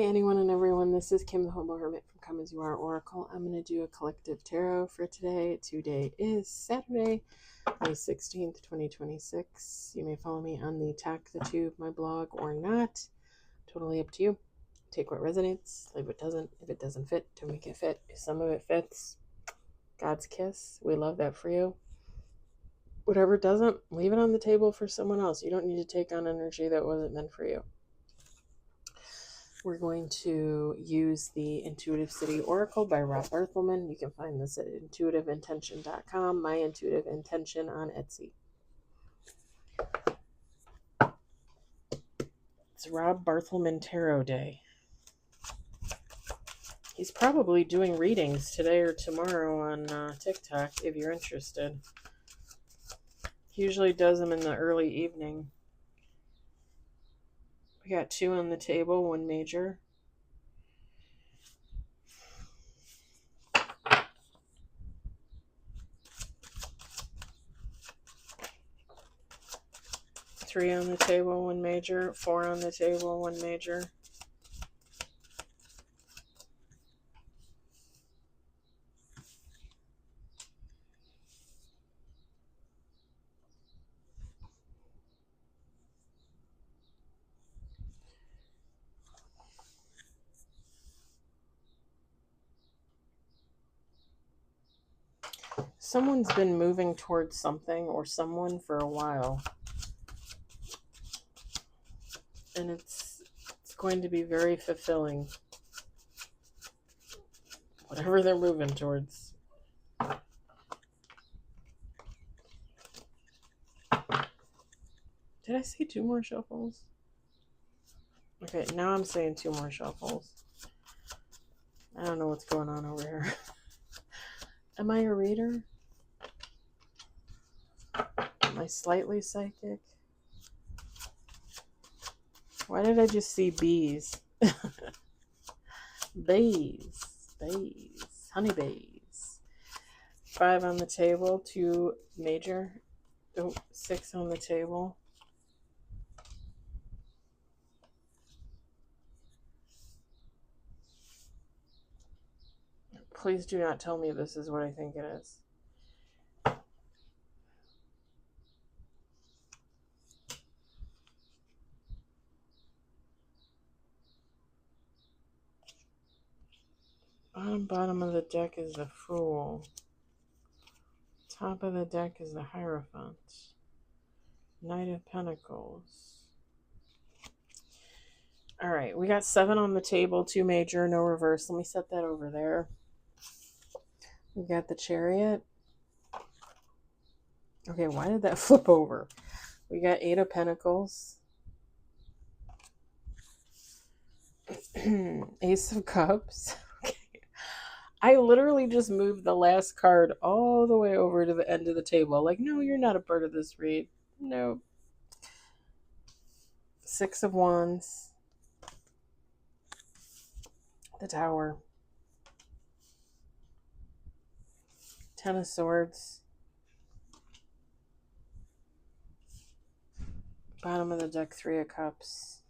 anyone and everyone, this is Kim the Humble Hermit from Come As You Are Oracle. I'm going to do a collective tarot for today. Today is Saturday, May 16th, 2026. You may follow me on the Talk the Tube, my blog, or not. Totally up to you. Take what resonates, leave what doesn't. If it doesn't fit, don't make it fit. If some of it fits, God's kiss. We love that for you. Whatever doesn't, leave it on the table for someone else. You don't need to take on energy that wasn't meant for you. We're going to use the Intuitive City Oracle by Rob Barthelman. You can find this at intuitiveintention.com, My Intuitive Intention on Etsy. It's Rob Barthelman Tarot Day. He's probably doing readings today or tomorrow on TikTok if you're interested. He usually does them in the early evening. We got 2 on the table, 1 major. Three on the table, 1 major. 4 on the table, 1 major. Someone's been moving towards something or someone for a while. And it's going to be very fulfilling. Whatever they're moving towards. Did I say 2 more shuffles? Okay, now I'm saying 2 more shuffles. I don't know what's going on over here. Am I a reader? Am I slightly psychic? Why did I just see bees? Bees. Honey bees. 5 on the table, 2 major. 6 on the table. Please do not tell me this is what I think it is. Bottom of the deck is the Fool. Top of the deck is the Hierophant. Knight of Pentacles. All right, we got 7 on the table, 2 major, no reverse. Let me set that over there. We got the Chariot. Okay, why did that flip over? We got 8 of Pentacles. Ace of Cups. Okay. I literally just moved the last card all the way over to the end of the table. Like, no, you're not a part of this read. No. 6 of Wands. The Tower. 10 of Swords. Bottom of the deck, 3 of Cups.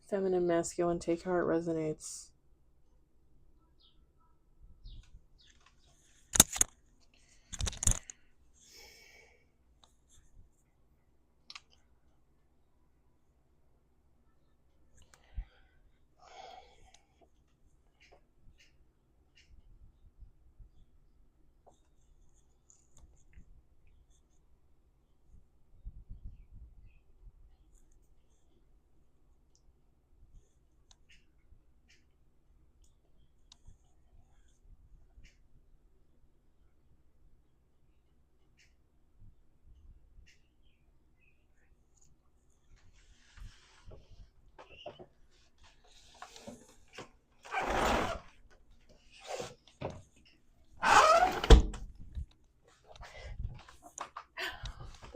Feminine, masculine, take how it resonates.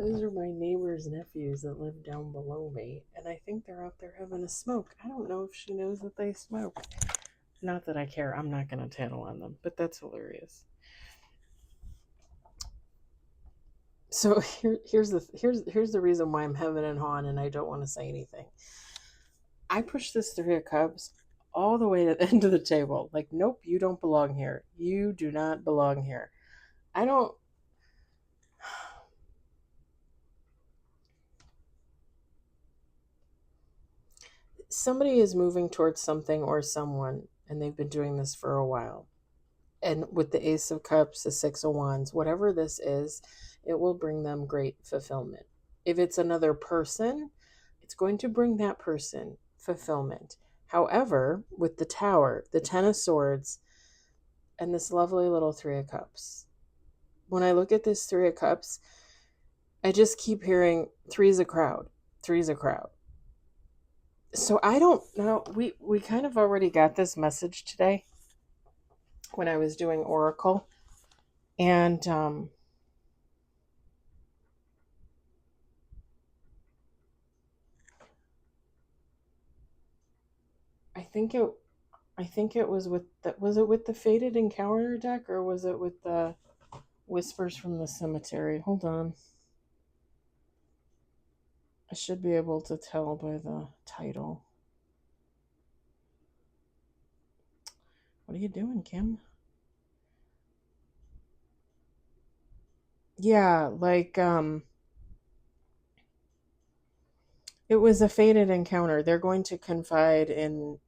Those are my neighbor's nephews that live down below me, and I think they're out there having a smoke. I don't know if she knows that they smoke. Not that I care. I'm not going to tattle on them, but that's hilarious. So here's the reason why I'm hemming and hawing and I don't want to say anything. I pushed this 3 of Cups all the way to the end of the table. Like, nope, you don't belong here. You do not belong here. I don't. Somebody is moving towards something or someone, and they've been doing this for a while. And with the Ace of Cups, the 6 of Wands, whatever this is, it will bring them great fulfillment. If it's another person, it's going to bring that person fulfillment. However, with the Tower, the 10 of Swords, and this lovely little 3 of Cups, when I look at this 3 of Cups, I just keep hearing three's a crowd, three's a crowd. So I don't know. We kind of already got this message today when I was doing Oracle. And I think it was with the Fated Encounter deck, or was it with the Whispers from the Cemetery? Hold on. I should be able to tell by the title. What are you doing, Kim? Yeah, like it was a fated encounter. They're going to confide in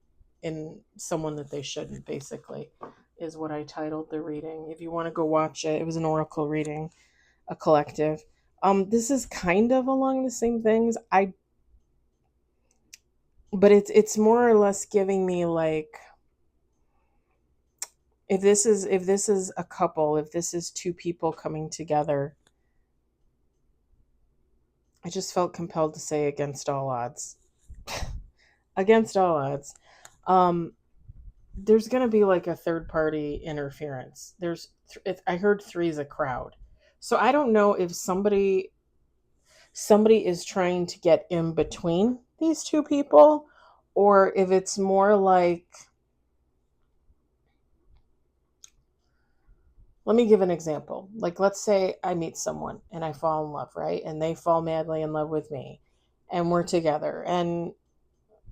someone that they shouldn't, basically, is what I titled the reading. If you want to go watch it, it was an oracle reading, a collective. This is kind of along the same things. But it's more or less giving me like, if this is a couple, if this is 2 people coming together, I just felt compelled to say against all odds. Against all odds. There's going to be like a third party interference. I heard three's a crowd. So I don't know if somebody is trying to get in between these 2 people, or if it's more like, let me give an example. Like, let's say I meet someone and I fall in love, right? And they fall madly in love with me, and we're together. And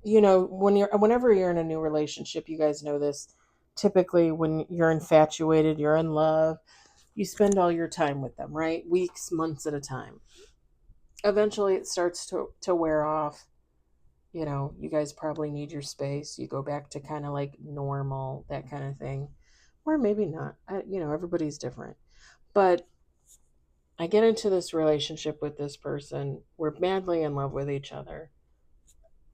whenever you're in a new relationship, you guys know this. Typically, when you're infatuated, you're in love, you spend all your time with them, right? Weeks, months at a time. Eventually, it starts to wear off. You guys probably need your space. You go back to kind of like normal, that kind of thing. Or maybe not. Everybody's different. But I get into this relationship with this person. We're madly in love with each other.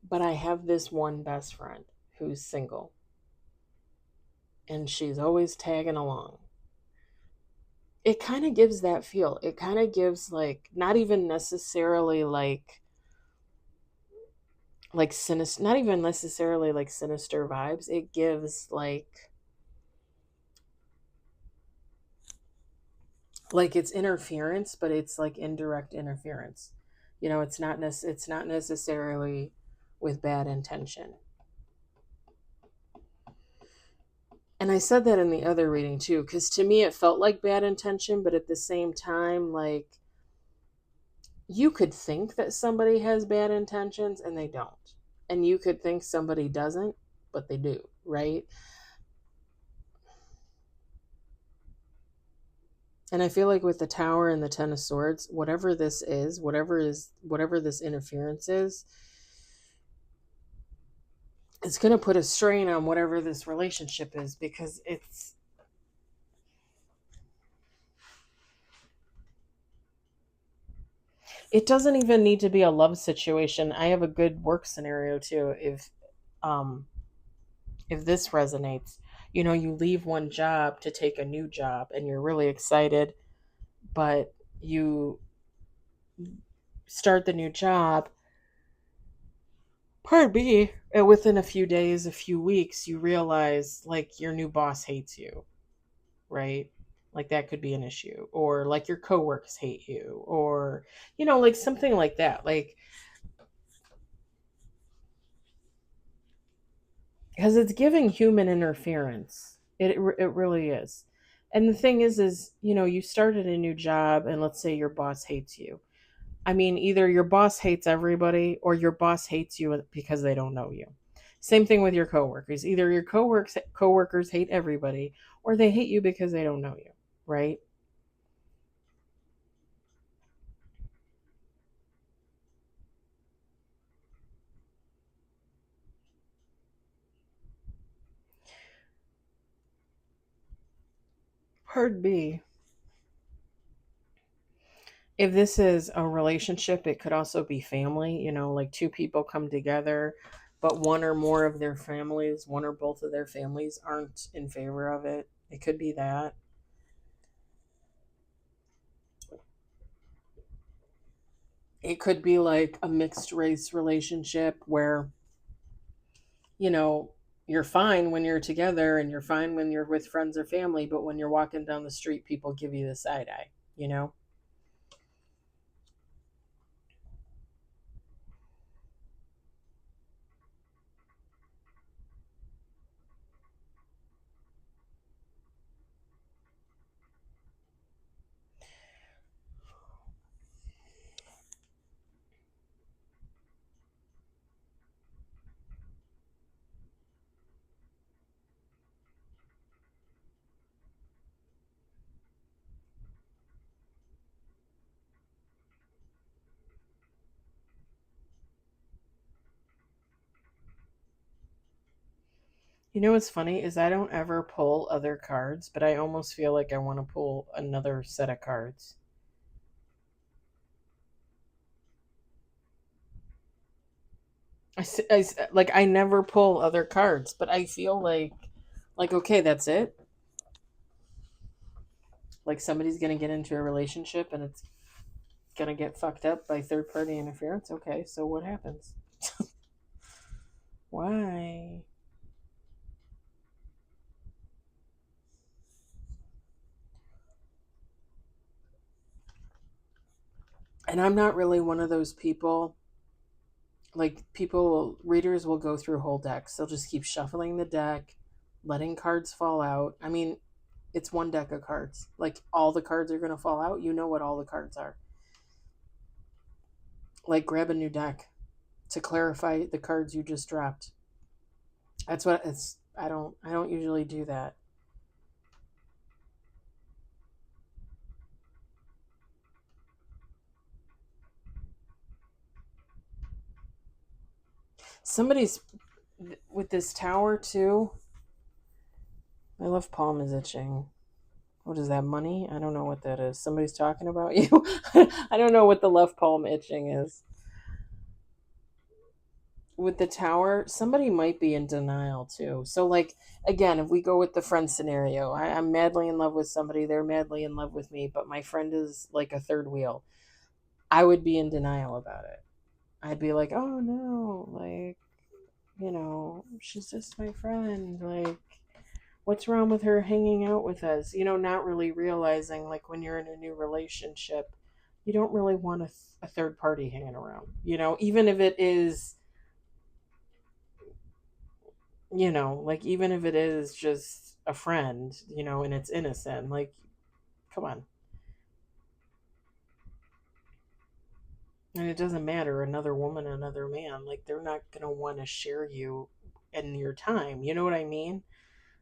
But I have this one best friend who's single. And she's always tagging along. It kind of gives that feel. It kind of gives, like, not even necessarily like sinister, not even necessarily like sinister vibes. It gives like it's interference, but it's like indirect interference. It's not necessarily with bad intention. And I said that in the other reading too, because to me it felt like bad intention, but at the same time, like, you could think that somebody has bad intentions and they don't. And you could think somebody doesn't, but they do, right? And I feel like with the Tower and the 10 of Swords, whatever this is, whatever this interference is, it's going to put a strain on whatever this relationship is, because it doesn't even need to be a love situation. I have a good work scenario too. If this resonates, you leave one job to take a new job and you're really excited, but you start the new job, pardon me, and within a few days, a few weeks, you realize like your new boss hates you, right? Like that could be an issue. Or like your coworkers hate you, or, like something like that. Like, because it's giving human interference. It really is. And the thing is, you started a new job and let's say your boss hates you. I mean, either your boss hates everybody or your boss hates you because they don't know you. Same thing with your coworkers. Either your coworkers hate everybody or they hate you because they don't know you, right? Part B. If this is a relationship, it could also be family, like two people come together, but one or more of their families, one or both of their families aren't in favor of it. It could be that. It could be like a mixed race relationship where, you know, you're fine when you're together and you're fine when you're with friends or family, but when you're walking down the street, people give you the side eye, you know? You know what's funny is I don't ever pull other cards, but I almost feel like I want to pull another set of cards. Like I never pull other cards, but I feel like okay, that's it. Like somebody's gonna get into a relationship and it's gonna get fucked up by third party interference. Okay, so what happens? Why? And I'm not really one of those people. Like readers will go through whole decks. They'll just keep shuffling the deck, letting cards fall out. I mean, it's one deck of cards. Like all the cards are gonna fall out. You know what all the cards are. Like grab a new deck to clarify the cards you just dropped. That's what it's. I don't usually do that. Somebody's with this tower too. My left palm is itching. What is that, money? I don't know what that is. Somebody's talking about you. I don't know what the left palm itching is. With the tower, somebody might be in denial too. So, like, again, if we go with the friend scenario, I'm madly in love with somebody, they're madly in love with me, but my friend is like a third wheel. I would be in denial about it. I'd be like, oh no, like, she's just my friend. Like, what's wrong with her hanging out with us? Not really realizing, like, when you're in a new relationship, you don't really want a third party hanging around, even if it is, like, even if it is just a friend, and it's innocent. Like, come on. And it doesn't matter, another woman, another man, like, they're not going to want to share you and your time. You know what I mean?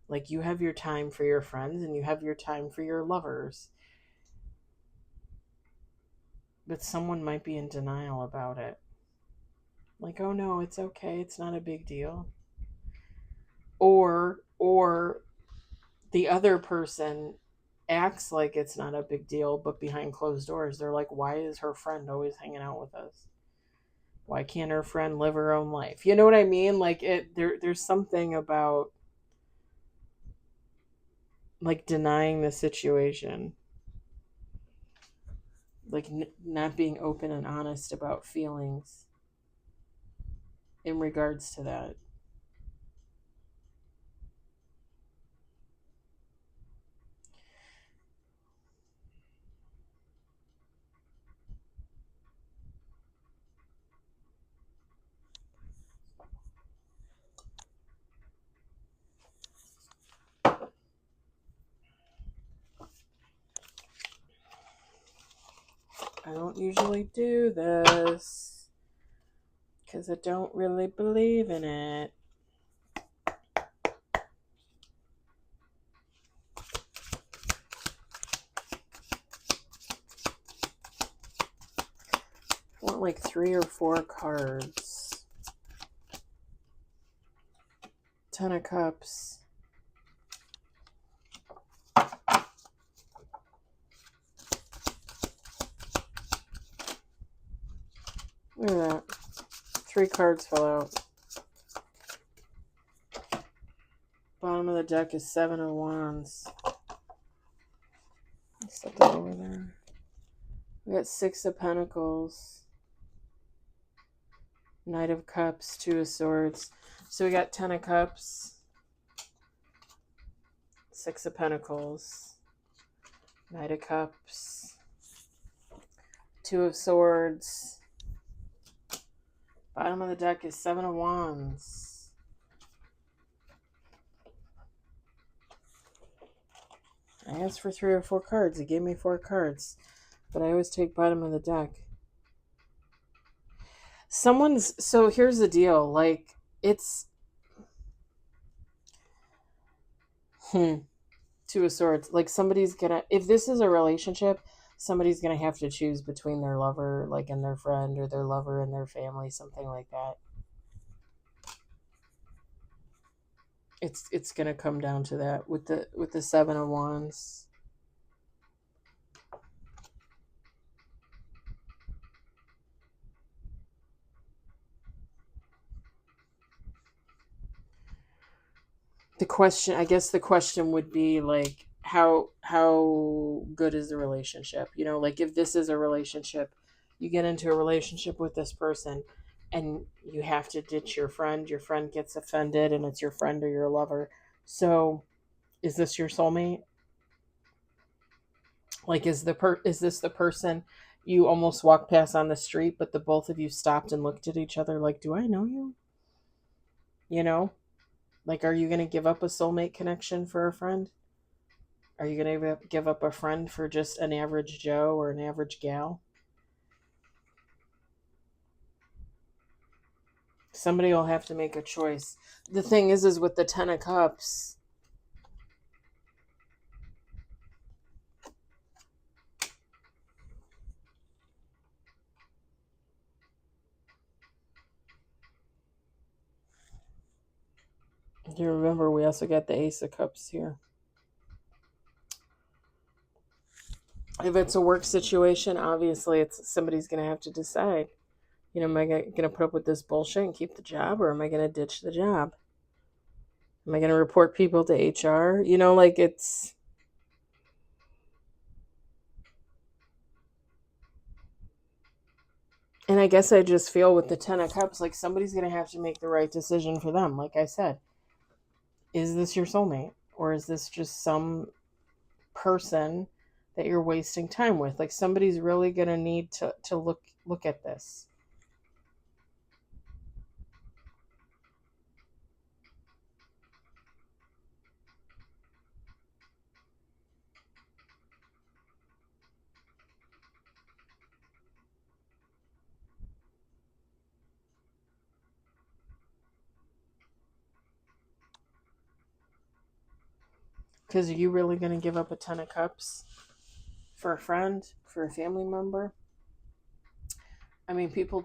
Like, you have your time for your friends and you have your time for your lovers. But someone might be in denial about it. Like, oh no, it's okay. It's not a big deal. Or the other person acts like it's not a big deal, but behind closed doors, they're like, why is her friend always hanging out with us? Why can't her friend live her own life? You know what I mean? Like there's something about like denying the situation, like not being open and honest about feelings in regards to that. I don't usually do this because I don't really believe in it. I want like 3 or 4 cards. 10 of Cups. Look at that. 3 cards fell out. Bottom of the deck is 7 of Wands. Set that over there. We got 6 of Pentacles. Knight of Cups, 2 of Swords. So we got 10 of Cups. 6 of Pentacles. Knight of Cups. 2 of Swords. Bottom of the deck is 7 of Wands. I asked for 3 or 4 cards. He gave me 4 cards. But I always take bottom of the deck. So here's the deal. Like, it's... 2 of Swords. Like, somebody's gonna... If this is a relationship, somebody's gonna have to choose between their lover, like, and their friend, or their lover and their family, something like that. It's gonna come down to that with the 7 of Wands. The question would be like, how good is the relationship? You know, like if this is a relationship, you get into a relationship with this person and you have to ditch your friend gets offended and it's your friend or your lover. So is this your soulmate? Like, is this the person you almost walked past on the street, but the both of you stopped and looked at each other like, do I know you? You know? Like, are you going to give up a soulmate connection for a friend? Are you going to give up a friend for just an average Joe or an average gal? Somebody will have to make a choice. The thing is with the 10 of Cups, do you remember we also got the Ace of Cups here? If it's a work situation, obviously somebody's going to have to decide. You know, am I going to put up with this bullshit and keep the job, or am I going to ditch the job? Am I going to report people to HR? You know, like it's... And I guess I just feel with the 10 of Cups, like somebody's going to have to make the right decision for them. Like I said, is this your soulmate? Or is this just some person that you're wasting time with? Like somebody's really going to need to look at this. Because are you really going to give up a 10 of Cups for a friend, for a family member? I mean, people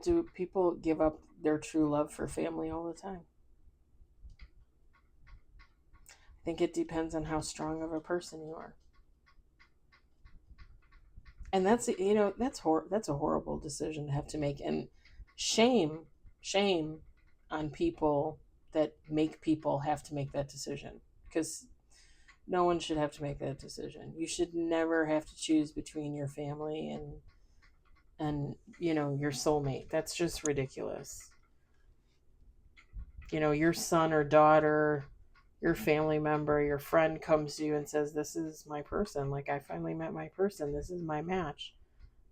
give up their true love for family all the time. I think it depends on how strong of a person you are. And that's a horrible decision to have to make, and shame on people that make people have to make that decision, because no one should have to make that decision. You should never have to choose between your family and your soulmate. That's just ridiculous. Your son or daughter, your family member, your friend comes to you and says, this is my person. Like, I finally met my person. This is my match.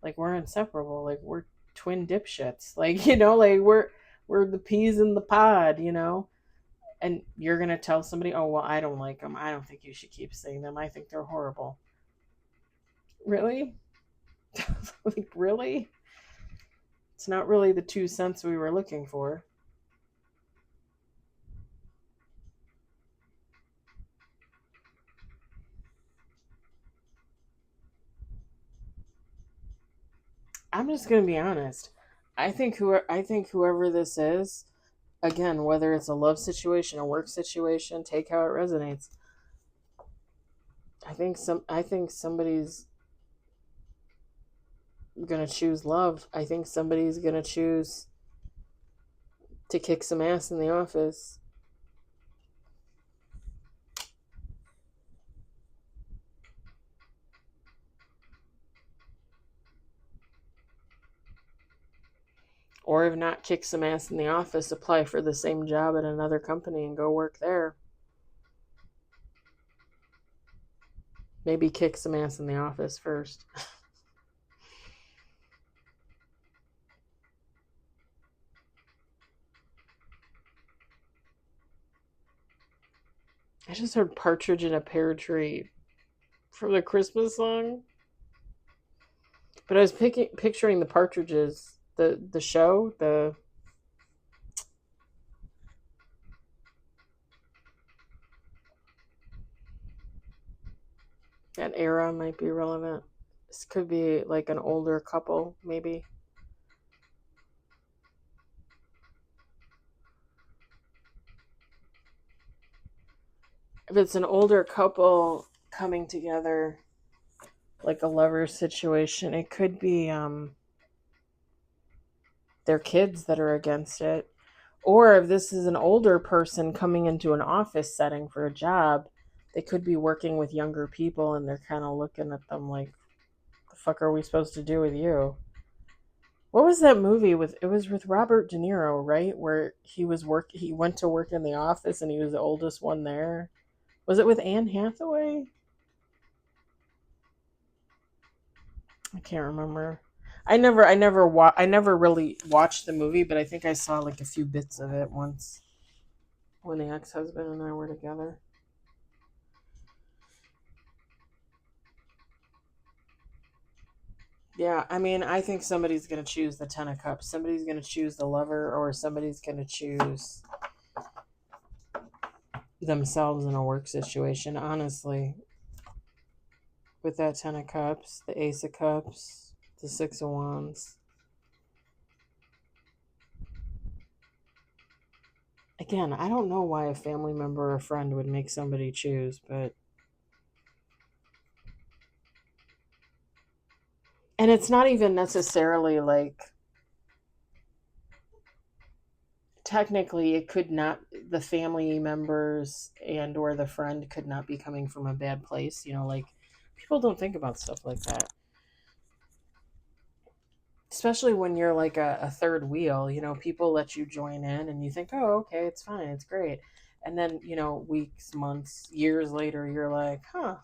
Like, we're inseparable. Like, we're twin dipshits. Like, like we're the peas in the pod, And you're going to tell somebody, oh, well, I don't like them. I don't think you should keep seeing them. I think they're horrible. Really? Like, really? It's not really the 2 cents we were looking for. I'm just gonna be honest. I think whoever this is, again, whether it's a love situation, a work situation, take how it resonates. I think somebody's gonna choose love. I think somebody's gonna choose to kick some ass in the office. Or if not kick some ass in the office, apply for the same job at another company and go work there. Maybe kick some ass in the office first. I just heard Partridge in a Pear Tree from the Christmas song. But I was picturing the Partridges, the show, that era might be relevant. This could be like an older couple, maybe. If it's an older couple coming together, like a lover situation, it could be their kids that are against it. Or if this is an older person coming into an office setting for a job, they could be working with younger people and they're kind of looking at them like, the fuck are we supposed to do with you? What was that movie with? It was with Robert De Niro, right? Where he went to work in the office and he was the oldest one there. Was it with Anne Hathaway? I can't remember. I never really watched the movie, but I think I saw like a few bits of it once when the ex-husband and I were together. Yeah, I mean, I think somebody's going to choose the 10 of cups. Somebody's going to choose the lover, or somebody's going to choose themselves in a work situation, honestly. With that 10 of cups, the ace of cups, the 6 of wands. Again, I don't know why a family member or a friend would make somebody choose, but. And it's not even necessarily like. Technically, it could not. The family members and or the friend could not be coming from a bad place. You know, like, people don't think about stuff like that. Especially when you're like a third wheel, you know, people let you join in and you think, oh, okay, it's fine, it's great. And then, you know, weeks, months, years later, you're like, huh,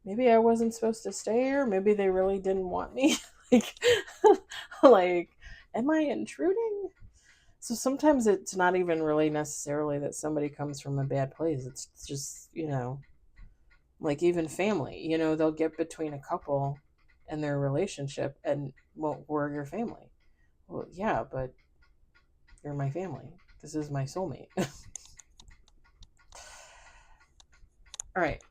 maybe I wasn't supposed to stay here. Maybe they really didn't want me. like, like, am I intruding? So sometimes it's not even really necessarily that somebody comes from a bad place. It's just, you know, like even family, you know, they'll get between a couple and their relationship and, well, we're your family. Well, yeah, but you're my family. This is my soulmate. All right.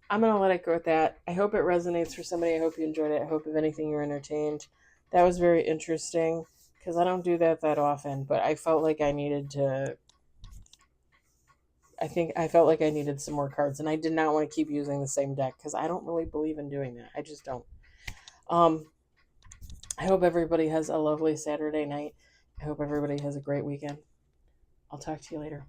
I'm going to let it go with that. I hope it resonates for somebody. I hope you enjoyed it. I hope, if anything, you're entertained. That was very interesting because I don't do that often, but I felt like I needed to. I think I felt like I needed some more cards, and I did not want to keep using the same deck because I don't really believe in doing that. I just don't. Um, I hope everybody has a lovely Saturday night. I hope everybody has a great weekend. I'll talk to you later.